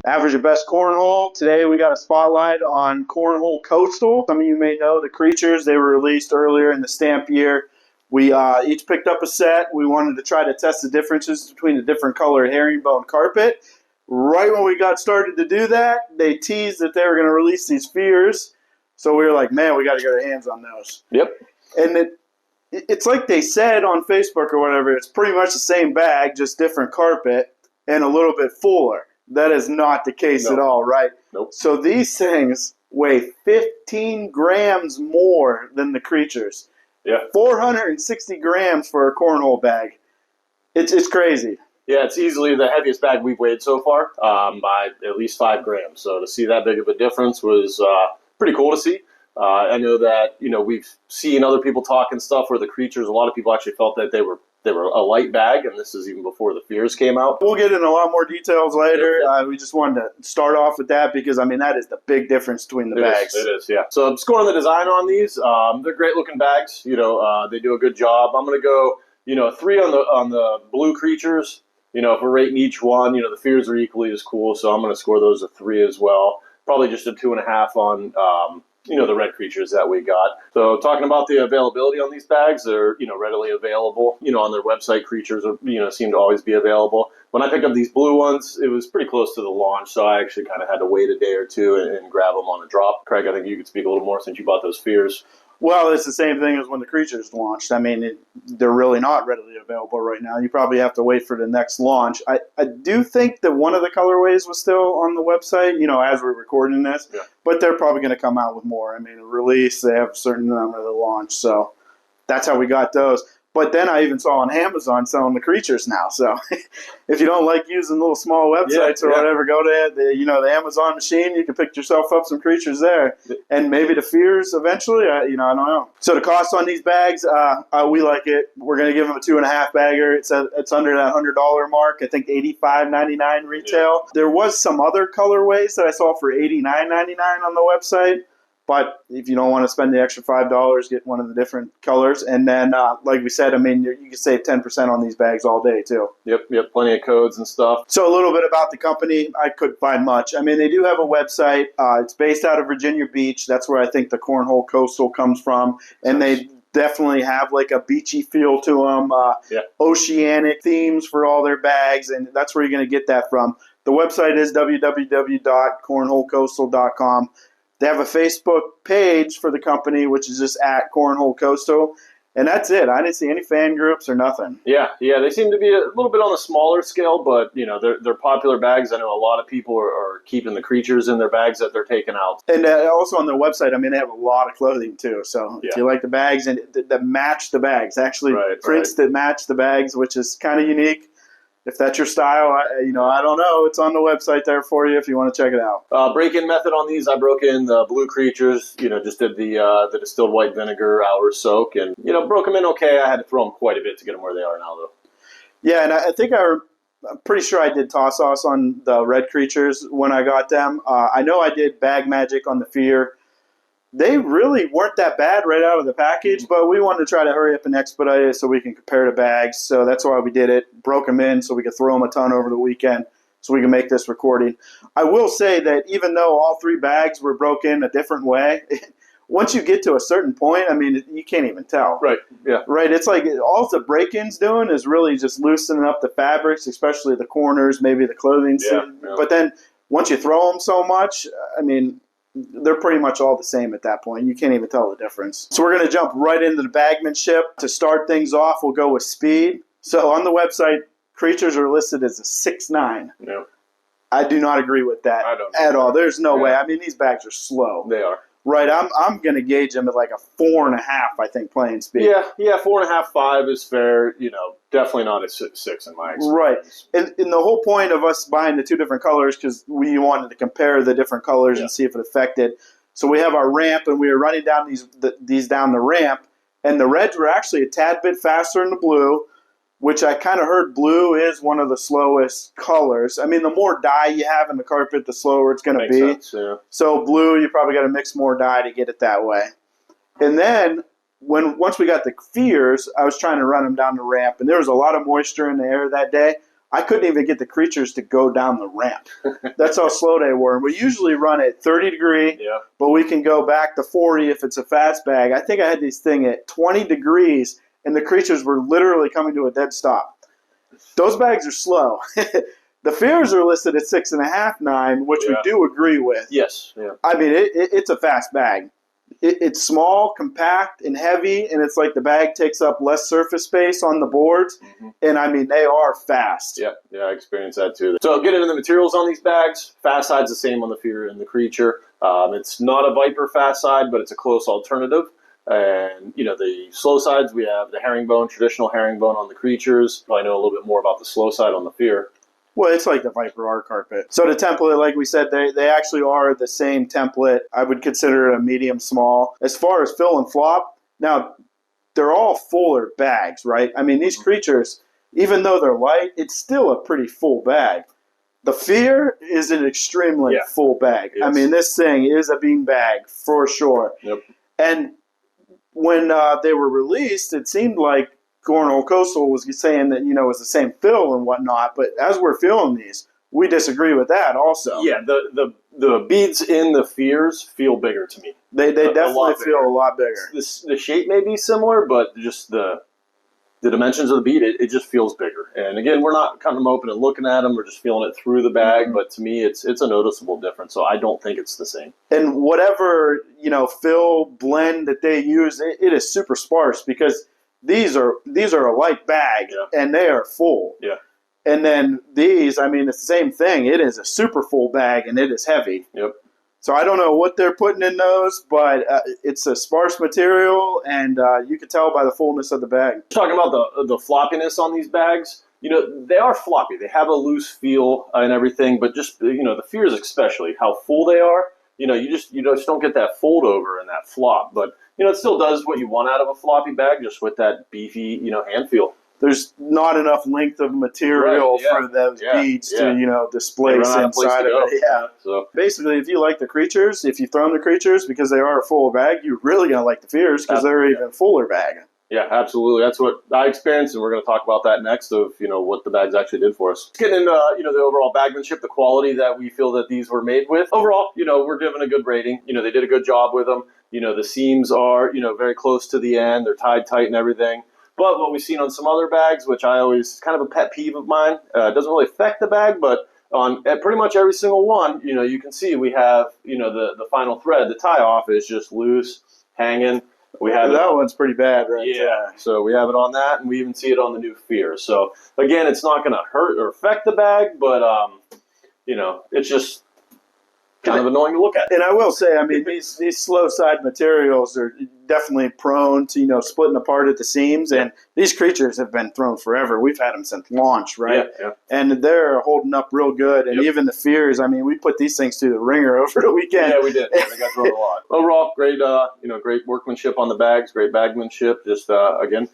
Average at best cornhole. Today we got a spotlight on Cornhole Coastal. Some of you may know the creatures. They were released earlier in the stamp year. We each picked up a set. We wanted to try to test the differences between the different color herringbone carpet. Right when we got started to do that, they teased that they were going to release these fears. So we were like, man, we got to get our hands on those. Yep. And it's like they said on Facebook or whatever, it's pretty much the same bag, just different carpet and a little bit fuller. That is not the case at all, right? Nope. So these things weigh 15 grams more than the creatures. Yeah. 460 grams for a cornhole bag. It's crazy. Yeah, it's easily the heaviest bag we've weighed so far, by at least 5 grams. So to see that big of a difference was pretty cool to see. I know that we've seen other people talk and stuff where the creatures. A lot of people actually felt that they were a light bag, and this is even before the fears came out. We'll get into a lot more details later. We just wanted to start off with that because, I mean, that is the big difference between the bags. It is, yeah. So I'm scoring the design on these. They're great-looking bags. They do a good job. I'm going to go, 3 on the blue creatures. If we're rating each one, the fears are equally as cool, so I'm going to score those a 3 as well. Probably just a 2.5 on the red creatures that we got. So talking about the availability on these bags, they're, readily available. On their website, creatures are, seem to always be available. When I picked up these blue ones, it was pretty close to the launch, so I actually kind of had to wait a day or two and grab them on a drop. Craig, I think you could speak a little more since you bought those fears. Well, it's the same thing as when the creatures launched. I mean, they're really not readily available right now. You probably have to wait for the next launch. I do think that one of the colorways was still on the website, as we're recording this. Yeah. But they're probably going to come out with more. I mean, a release, they have a certain number of the launch. So that's how we got those. But then I even saw on Amazon selling the creatures now. So if you don't like using little small websites or whatever, go to the Amazon machine. You can pick yourself up some creatures there. And maybe the fears eventually. I don't know. So the cost on these bags, we like it. We're going to give them a 2.5 bagger. It's under that $100 mark. I think $85.99 retail. Yeah. There was some other colorways that I saw for $89.99 on the website. But if you don't want to spend the extra $5, get one of the different colors. And then, like we said, I mean, you can save 10% on these bags all day, too. Yep, plenty of codes and stuff. So a little bit about the company. I couldn't find much. I mean, they do have a website. It's based out of Virginia Beach. That's where I think the Cornhole Coastal comes from. And they definitely have like a beachy feel to them, oceanic themes for all their bags. And that's where you're going to get that from. The website is www.cornholecoastal.com. They have a Facebook page for the company, which is just at Cornhole Coastal. And that's it. I didn't see any fan groups or nothing. Yeah. They seem to be a little bit on the smaller scale, but, they're popular bags. I know a lot of people are keeping the creatures in their bags that they're taking out. And also on their website, I mean, they have a lot of clothing, too. So if you like the bags and that match the bags, actually prints that match the bags, which is kind of unique. If that's your style, I don't know. It's on the website there for you if you want to check it out. Break-in method on these, I broke in the blue creatures, just did the distilled white vinegar hour soak, and, broke them in okay. I had to throw them quite a bit to get them where they are now, though. Yeah, and I think I'm pretty sure I did toss sauce on the red creatures when I got them. I know I did bag magic on the fear. They really weren't that bad right out of the package, but we wanted to try to hurry up and expedite it so we can compare the bags. So that's why we did it. Broke them in so we could throw them a ton over the weekend so we can make this recording. I will say that even though all 3 bags were broken a different way, once you get to a certain point, I mean, you can't even tell. Right, yeah. Right, it's like all the break-ins doing is really just loosening up the fabrics, especially the corners, maybe the clothing. Yeah. But then once you throw them so much, I mean, they're pretty much all the same at that point. You can't even tell the difference. So we're going to jump right into the Bagmanship. To start things off, we'll go with speed. So on the website, creatures are listed as a 6'9". No. I do not agree with that at all. There's no way. I mean, these bags are slow. They are. Right, I'm going to gauge them at like a 4.5, I think, playing speed. Yeah, 4.5, 5 is fair. Definitely not a 6 in my experience. Right, and the whole point of us buying the 2 different colors because we wanted to compare the different colors and see if it affected. So we have our ramp, and we were running down these down the ramp, and the reds were actually a tad bit faster than the blue, which I kind of heard blue is one of the slowest colors. I mean, the more dye you have in the carpet, the slower it's going to be. Sense, yeah. So blue, you probably got to mix more dye to get it that way. And then once we got the fears, I was trying to run them down the ramp, and there was a lot of moisture in the air that day. I couldn't even get the creatures to go down the ramp. That's how slow they were. And we usually run at 30 degree, but we can go back to 40 if it's a fast bag. I think I had this thing at 20 degrees, and the creatures were literally coming to a dead stop. Those bags are slow. The Fears are listed at 6.5, 9, which we do agree with. Yes. Yeah. I mean, it's a fast bag. It's small, compact, and heavy, and it's like the bag takes up less surface space on the boards. And, I mean, they are fast. Yeah, I experienced that too. So getting into the materials on these bags, fast side's the same on the Fear and the Creature. It's not a Viper fast side, but it's a close alternative. And, the slow sides, we have the herringbone, traditional herringbone on the Creatures. I know a little bit more about the slow side on the Fear. Well, it's like the Viper R carpet. So the template, like we said, they actually are the same template. I would consider it a medium small. As far as fill and flop, now they're all fuller bags, right? I mean, these creatures, even though they're light, it's still a pretty full bag. The Fear is an extremely full bag. Yes. I mean, this thing is a bean bag for sure. Yep. And when they were released, it seemed like Cornhole Coastal was saying that, it was the same fill and whatnot, but as we're filling these, we disagree with that also. Yeah, the beads in the Fears feel bigger to me. They definitely feel a lot bigger. The shape may be similar, but just the dimensions of the bead, it just feels bigger. And again, we're not cutting them open and looking at them, we're just feeling it through the bag, but to me, it's a noticeable difference, so I don't think it's the same. And whatever, fill blend that they use, it is super sparse because these are a light bag, and they are full. Yeah. And then these, I mean, it's the same thing. It is a super full bag, and it is heavy. Yep. So I don't know what they're putting in those, but it's a sparse material, and you can tell by the fullness of the bag. Talking about the floppiness on these bags, they are floppy. They have a loose feel and everything, but just, the Fears especially, how full they are, you just don't get that fold over and that flop. But it still does what you want out of a floppy bag, just with that beefy, hand feel. There's not enough length of material for those beads to, displace inside of it. Yeah. So basically, if you like the creatures, if you throw them the creatures because they are a full bag, you're really going to like the Fears because they're even fuller bag. Yeah, absolutely. That's what I experienced, and we're going to talk about that next of, what the bags actually did for us. Getting into, the overall bagmanship, the quality that we feel that these were made with. Overall, we're giving a good rating. They did a good job with them. The seams are, very close to the end. They're tied tight and everything. But what we've seen on some other bags, which I always, kind of a pet peeve of mine, doesn't really affect the bag, but at pretty much every single one, you can see we have, the final thread, the tie-off is just loose, hanging. We have that one's pretty bad, right? Yeah, so we have it on that, and we even see it on the new Fear. So, again, it's not going to hurt or affect the bag, but, it's just kind of annoying to look at. And I will say, I mean, these slow side materials are definitely prone to, splitting apart at the seams, and these creatures have been thrown forever. We've had them since launch, right? Yeah. And they're holding up real good, and even the Fears, I mean, we put these things through the ringer over the weekend. Yeah, we did. Yeah, they got thrown a lot. Overall, great, great workmanship on the bags, great bagmanship. Just, again,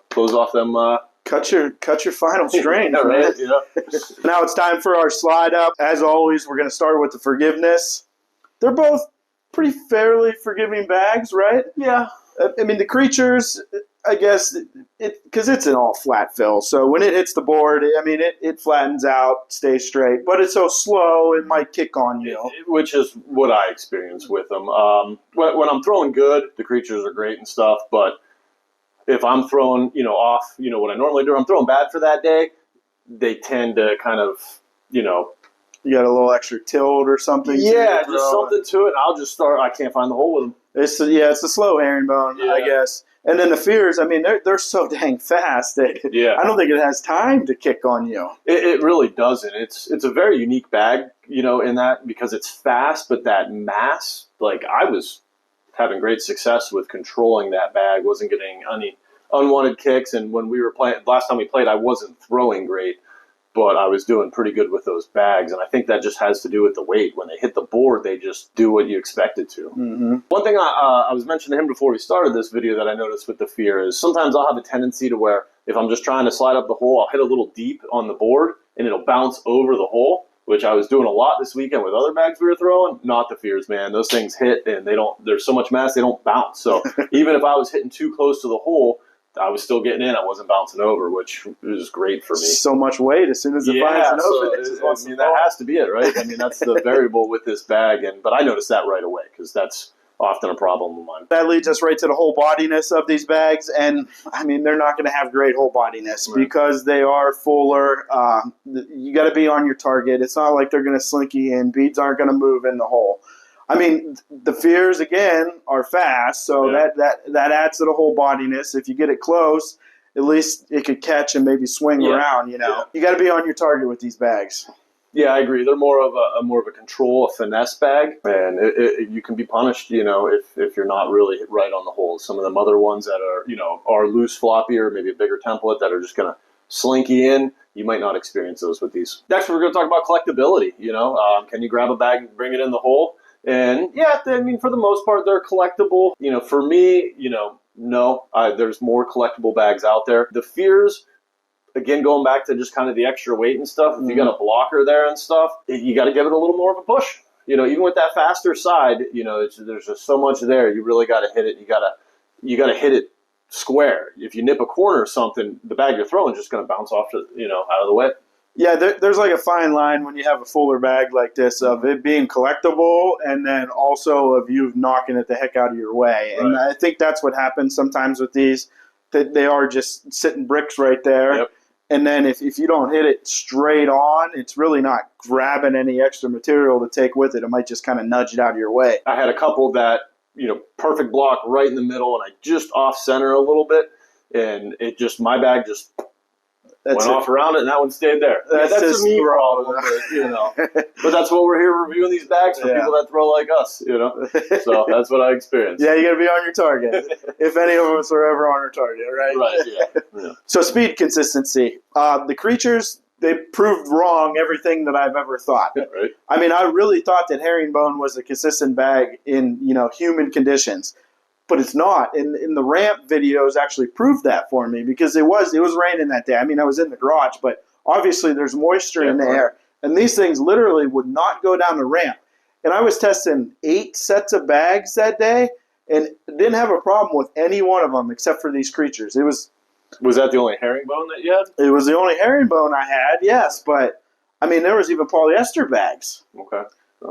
close off them, Cut your final string. Yeah, right? Now it's time for our slide up. As always, we're going to start with the forgiveness. They're both pretty fairly forgiving bags, right? Yeah. I mean, the creatures, I guess, because it's an all flat fill. So when it hits the board, I mean, it flattens out, stays straight. But it's so slow, it might kick on you. Which is what I experience with them. When I'm throwing good, the creatures are great and stuff, but if I'm throwing, off, what I normally do, I'm throwing bad for that day, they tend to kind of, You got a little extra tilt or something? Yeah, just something to it. I'll just start, I can't find the hole with them. It's a slow herringbone, I guess. And then the Fears, I mean, they're so dang fast that I don't think it has time to kick on you. It really doesn't. It's a very unique bag, in that, because it's fast, but that mass, like, I was having great success with controlling that bag, wasn't getting any unwanted kicks, and when we were playing, last time we played, I wasn't throwing great, but I was doing pretty good with those bags, and I think that just has to do with the weight. When they hit the board, they just do what you expect it to. Mm-hmm. One thing I was mentioning to him before we started this video that I noticed with the Fear is sometimes I'll have a tendency to where if I'm just trying to slide up the hole, I'll hit a little deep on the board, and it'll bounce over the hole, which I was doing a lot this weekend with other bags we were throwing. Not the Fears, man. Those things hit, and there's so much mass, they don't bounce. So even if I was hitting too close to the hole, I was still getting in. I wasn't bouncing over, which is great for me. So much weight as soon as it finds an open. I mean, that has to be it, right? I mean, that's the variable with this bag. But I noticed that right away because that's often a problem of mine. That leads us right to the whole bodiness of these bags. And, I mean, they're not going to have great whole bodiness because they are fuller. You got to be on your target. It's not like they're going to slinky in. Beads aren't going to move in the hole. I mean, the fears, again, are fast, so that adds to the whole bodiness. If you get it close, at least it could catch and maybe swing around, you know. You got to be on your target with these bags. Yeah, I agree. They're more of a control, a finesse bag, and you can be punished, you know, if you're not really right on the hole. Some of them other ones that are, you know, are loose, floppy, or maybe a bigger template that are just going to slinky in, you might not experience those with these. Next, we're going to talk about collectability. You know, can you grab a bag and bring it in the hole? And yeah, I mean, for the most part, they're collectible. You know, for me, you know, no, there's more collectible bags out there. The fears. Again, going back to just kind of the extra weight and stuff, if you got a blocker there and stuff, you got to give it a little more of a push. You know, even with that faster side, you know, there's just so much there. You really got to hit it. You got to hit it square. If you nip a corner or something, the bag you're throwing is just going to bounce off to, you know, out of the way. Yeah, there's like a fine line when you have a fuller bag like this of it being collectible and then also of you knocking it the heck out of your way. Right. And I think that's what happens sometimes with these, that they are just sitting bricks right there. Yep. And then if you don't hit it straight on, it's really not grabbing any extra material to take with it. It might just kind of nudge it out of your way. I had a couple that, you know, perfect block right in the middle, and I just off center a little bit, and it just, my bag just went off around it, and that one stayed there. That's a me problem, you know. But that's what we're here reviewing these bags for people that throw like us, you know. So that's what I experienced. Yeah, you got to be on your target. If any of us are ever on our target, right? Right, yeah. So speed consistency. The creatures, they proved wrong everything that I've ever thought. Right. I mean, I really thought that herringbone was a consistent bag in, you know, human conditions. But it's not. In the ramp videos actually proved that for me because it was raining that day. I mean, I was in the garage, but obviously there's moisture in the air. And these things literally would not go down the ramp. And I was testing 8 sets of bags that day and didn't have a problem with any one of them except for these creatures. Was that the only herringbone that you had? It was the only herringbone I had, yes. But, I mean, there was even polyester bags. Okay.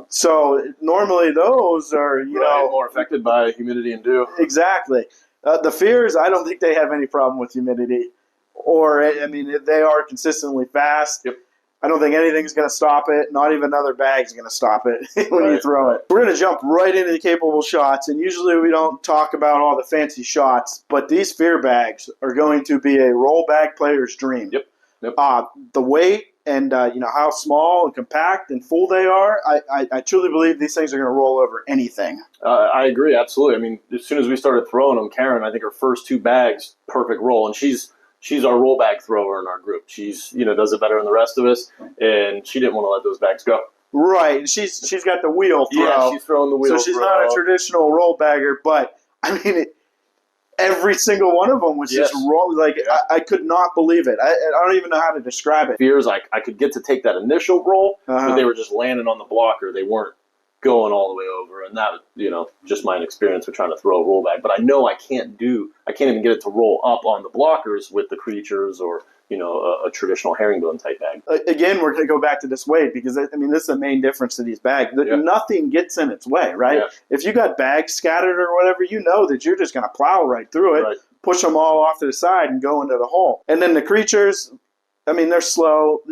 So normally those are, you know, more affected by humidity and dew. Exactly. The fears, I don't think they have any problem with humidity. Or, I mean, they are consistently fast. Yep. I don't think anything's going to stop it. Not even another bag's going to stop it when you throw it. We're going to jump right into the capable shots. And usually we don't talk about all the fancy shots. But these fear bags are going to be a roll bag player's dream. Yep. The weight and you know how small and compact and full they are, I truly believe these things are going to roll over anything. I agree, absolutely. I mean, as soon as we started throwing them, Karen, I think her first 2 bags, perfect roll, and she's our roll bag thrower in our group. She's, you know, does it better than the rest of us, and she didn't want to let those bags go. Right, she's got the wheel throw. Yeah, she's throwing the wheel. So she's not a traditional roll bagger, but I mean, every single one of them was just roll. Like I could not believe it. I don't even know how to describe it. Fears, I could get to take that initial roll, but they were just landing on the blocker. They weren't going all the way over, and that, you know, just my inexperience with trying to throw a roll bag. But I know I can't even get it to roll up on the blockers with the creatures or, you know, a traditional herringbone type bag. Again, we're going to go back to this weight because, I mean, this is the main difference to these bags. Nothing gets in its way, right? Yeah. If you got bags scattered or whatever, you know that you're just going to plow right through it, push them all off to the side and go into the hole. And then the creatures, I mean, they're slow.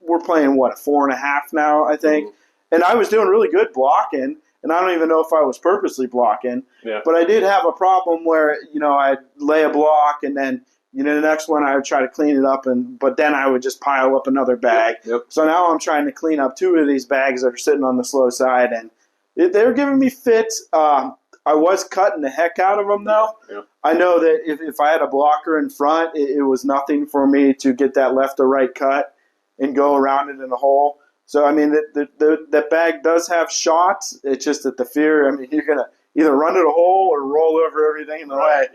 We're playing, what, a 4.5 now, I think? And I was doing really good blocking, and I don't even know if I was purposely blocking. Yeah. But I did have a problem where, you know, I'd lay a block, and then, you know, the next one I would try to clean it up, but then I would just pile up another bag. Yep. So now I'm trying to clean up 2 of these bags that are sitting on the slow side, and they were giving me fits. I was cutting the heck out of them, though. Yeah. I know that if I had a blocker in front, it was nothing for me to get that left or right cut and go around it in a hole. So, I mean, that bag does have shots. It's just that the fear, I mean, you're going to either run to the hole or roll over everything in the way.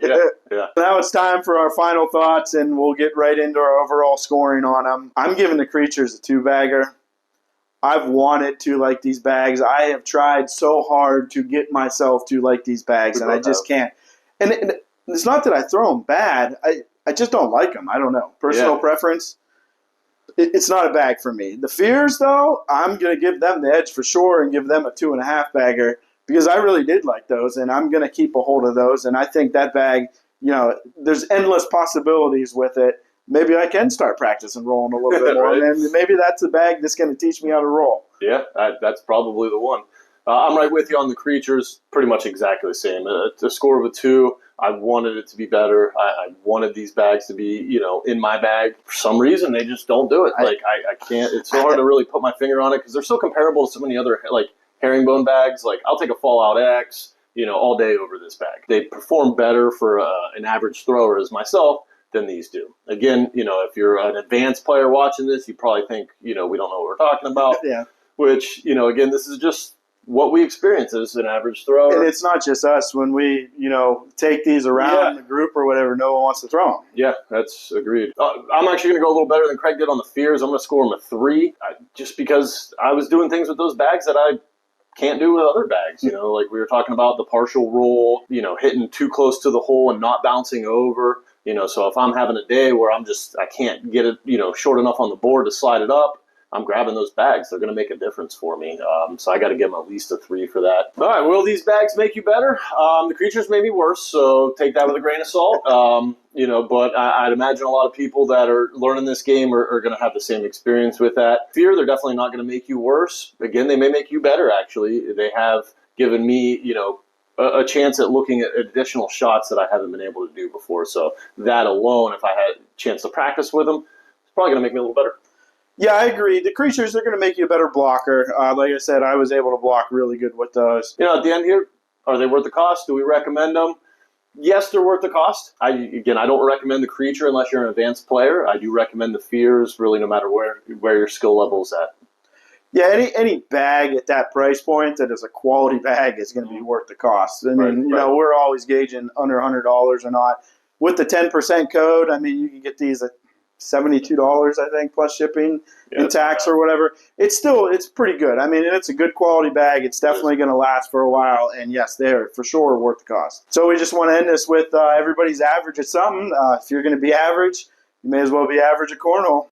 Yeah. Now it's time for our final thoughts, and we'll get right into our overall scoring on them. I'm giving the creatures a 2-bagger. I've wanted to like these bags. I have tried so hard to get myself to like these bags, and I just can't. And it's not that I throw them bad. I just don't like them. I don't know. Personal preference. It's not a bag for me. The Fears, though, I'm going to give them the edge for sure and give them a 2.5 bagger because I really did like those, and I'm going to keep a hold of those. And I think that bag, there's endless possibilities with it. Maybe I can start practicing rolling a little bit more, right? and maybe that's the bag that's going to teach me how to roll. Yeah, that's probably the one. I'm right with you on the creatures, pretty much exactly the same. A score of a 2. I wanted it to be better. I wanted these bags to be, in my bag. For some reason, they just don't do it. I can't. It's so hard to really put my finger on it because they're so comparable to so many other herringbone bags. Like I'll take a Fallout X, all day over this bag. They perform better for an average thrower as myself than these do. Again, if you're an advanced player watching this, you probably think, we don't know what we're talking about. Yeah. Which, again, this is just what we experience as an average thrower. And it's not just us. When we, take these around the group or whatever, no one wants to throw them. Yeah, that's agreed. I'm actually going to go a little better than Craig did on the Fears. I'm going to score them a 3, just because I was doing things with those bags that I can't do with other bags. Like we were talking about the partial roll, hitting too close to the hole and not bouncing over. So if I'm having a day where I can't get it, short enough on the board to slide it up, I'm grabbing those bags. They're going to make a difference for me. So I got to give them at least a 3 for that. All right, will these bags make you better? The creatures may be worse, so take that with a grain of salt. But I'd imagine a lot of people that are learning this game are going to have the same experience with that. Fear, they're definitely not going to make you worse. Again, they may make you better, actually. They have given me, a chance at looking at additional shots that I haven't been able to do before. So that alone, if I had a chance to practice with them, it's probably going to make me a little better. Yeah, I agree. The creatures, they're going to make you a better blocker. Like I said, I was able to block really good with those. At the end here, are they worth the cost? Do we recommend them? Yes, they're worth the cost. I don't recommend the creature unless you're an advanced player. I do recommend the Fears, really, no matter where your skill level is at. Yeah, any bag at that price point that is a quality bag is going to be worth the cost. I mean, we're always gauging under $100 or not. With the 10% code, I mean, you can get these at $72, I think, plus shipping and tax or whatever. It's pretty good. I mean, it's a good quality bag. It's definitely going to last for a while. And yes, they're for sure worth the cost. So we just want to end this with everybody's average at something. If you're going to be average, you may as well be average at cornhole.